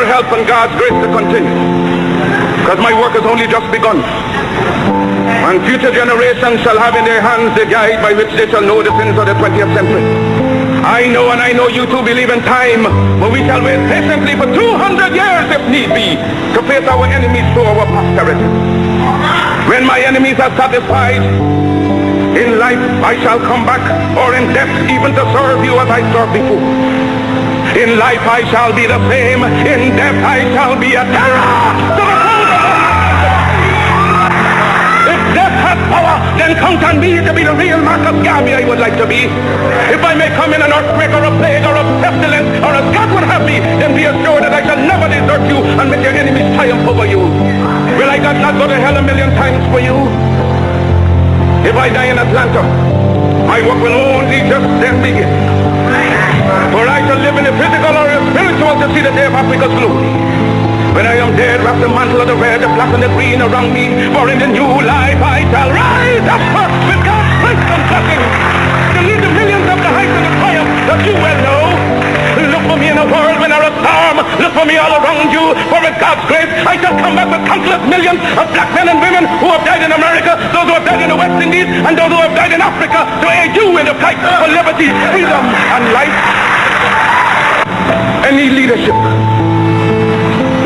your help and God's grace to continue, because my work has only just begun. And future generations shall have in their hands the guide by which they shall know the sins of the 20th century. I know, and I know you too believe in time, but we shall wait patiently for 200 years if need be to face our enemies to our posterity. When my enemies are satisfied, in life I shall come back, or in death even to serve you as I served before. In life I shall be the same, in death I shall be a terror to the foes of the If death has power, then count on me to be the real Marcus Garvey I would like to be. If I may come in an earthquake or a plague or a pestilence, or as God would have me, then be assured that I shall never desert you and make your enemies triumph over you. Will I not go to hell a million times for you? If I die in Atlanta, my work will only just then begin. For I shall live in the physical or the spiritual to see the day of Africa's glory. When I am dead, wrap the mantle of the red, the black and the green around me. For in the new life I shall rise up with God's grace and blessing to lead the millions of the heights and the triumph that you well know. Look for me in a world when there is storm. Look for me all around you. For with God's grace I shall come back with countless millions of black men and women who have died in America, those who have died in the West Indies, and those who have died in Africa to aid you in the fight for liberty, freedom, and life. Any leadership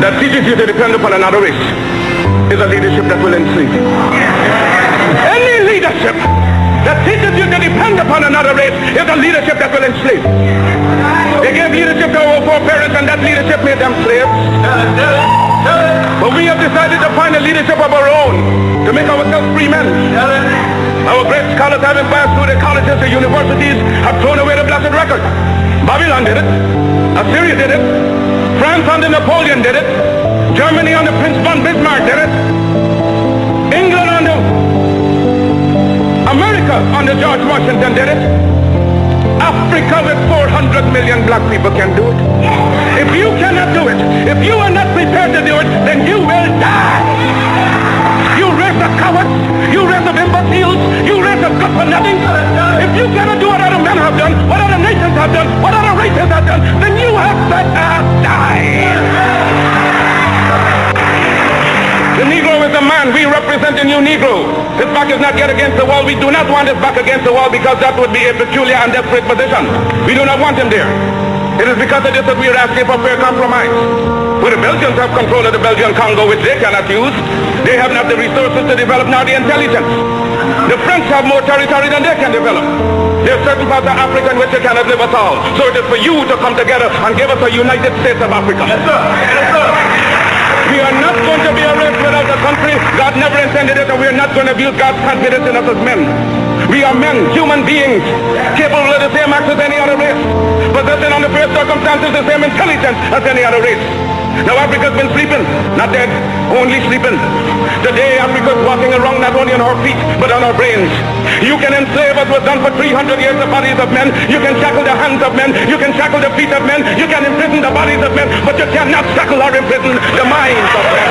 that teaches you to depend upon another race is a leadership that will enslave you. Any leadership that teaches you to depend upon another race is a leadership that will enslave you. They gave leadership to our foreparents, and that leadership made them slaves. But we have decided to find a leadership of our own to make ourselves free men. Our great scholars, having passed through the colleges and universities, have thrown away the blessed record. Babylon did it. Assyria did it. France under Napoleon did it. Germany under Prince von Bismarck did it. England under America under George Washington did it. Africa with 400 million black people can do it. If you cannot do it, if you are not prepared to do it, then you will die. You race of cowards, you race of imbeciles, you race of good for nothing. If you cannot do what other men have done, what other nations have done, what other races have done, then you have better die. The Negro is a man. We represent the new Negro. His back is not yet against the wall. We do not want his back against the wall, because that would be a peculiar and desperate position. We do not want him there. It is because of this that we are asking for fair compromise. For the Belgians have control of the Belgian Congo, which they cannot use. They have not the resources to develop, nor the intelligence. The French have more territory than they can develop. There are certain parts of Africa in which they cannot live at all. So it is for you to come together and give us a United States of Africa. Yes, sir. Yes, sir. We are not going to be a race without a country. God never intended it, and we are not going to abuse God's confidence in us as men. We are men, human beings, capable of the same acts as any other race, possessing under fair circumstances the same intelligence as any other race. Now Africa's been sleeping, not dead, only sleeping. Today Africa's walking around not only on our feet, but on our brains. You can enslave us, was done for 300 years, the bodies of men. You can shackle the hands of men, you can shackle the feet of men, you can imprison the bodies of men, but you cannot shackle or imprison the minds of men.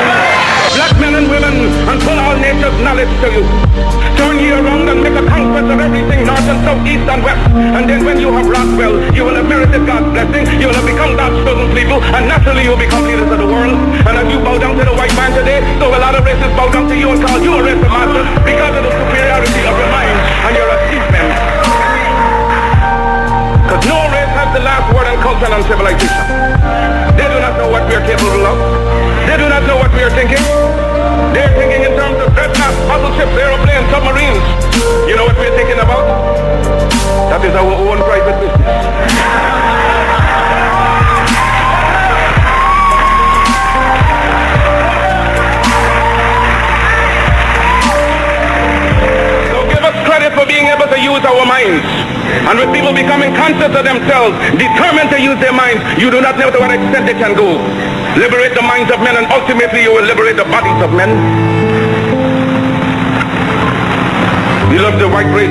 Black men and women, and pull all nature's knowledge to you. Turn ye around and make a conquest of everything, north and south, east and west. And then when you have wrought well, you will have merited God's blessing, you will have become God's chosen people, and naturally you will become leaders of the world. And as you bow down to the white man today, so a lot of races bow down to you and call you a race of masters because of the superiority of your mind and your achievement. Because no race has the last word on culture and civilization. They do not know what we are capable of. They do not know what we are thinking. They are thinking in terms of dreadnoughts, battleships, aeroplanes, submarines. You know what we are thinking about? That is our own private business. So give us credit for being able to use our minds. And with people becoming conscious of themselves, determined to use their minds, you do not know to what extent they can go. Liberate the minds of men, and ultimately you will liberate the bodies of men. We love the white race,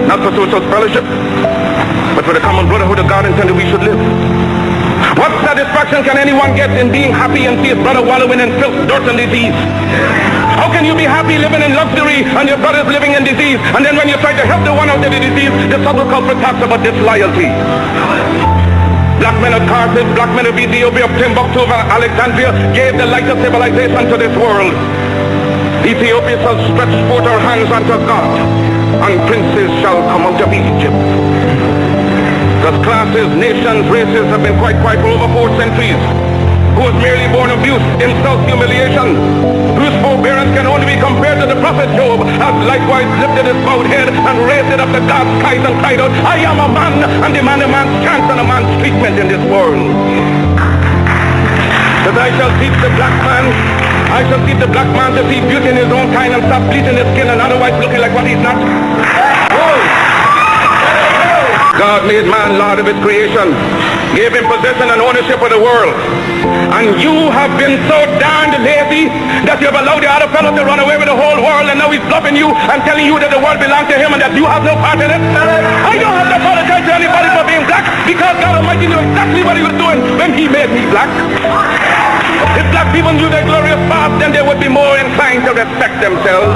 not for social fellowship, but for the common brotherhood of God intended we should live. What satisfaction can anyone get in being happy and see his brother wallowing in filth, dirt, and disease? How can you be happy living in luxury and your brother's living in disease? And then when you try to help the one out of the disease, the subtle culprit talks about disloyalty. black men of Carthage, black men of Ethiopia, of Timbuktu, of Alexandria, gave the light of civilization to this world. Ethiopia shall stretch forth her hands unto God, and princes shall come out of Egypt. Thus classes, nations, races have been quite for over 4 centuries, who was merely born abuse, insult, humiliation, whose forbearance can only be compared to the prophet Job, has likewise lifted his bowed head and raised it up to God's skies and cried out, I am a man, and demand a man's chance and a man's treatment in this world. That I shall teach the black man, I shall teach the black man to see beauty in his own kind and stop bleaching his skin and otherwise looking like what he's not. God made man Lord of his creation, gave him possession and ownership of the world. And you have been so darned lazy that you have allowed the other fellow to run away with the whole world, and now he's bluffing you and telling you that the world belongs to him and that you have no part in it. I don't have to apologize to anybody for being black, because God Almighty knew exactly what he was doing when he made me black. If black people knew their glorious past, then they would be more inclined to respect themselves.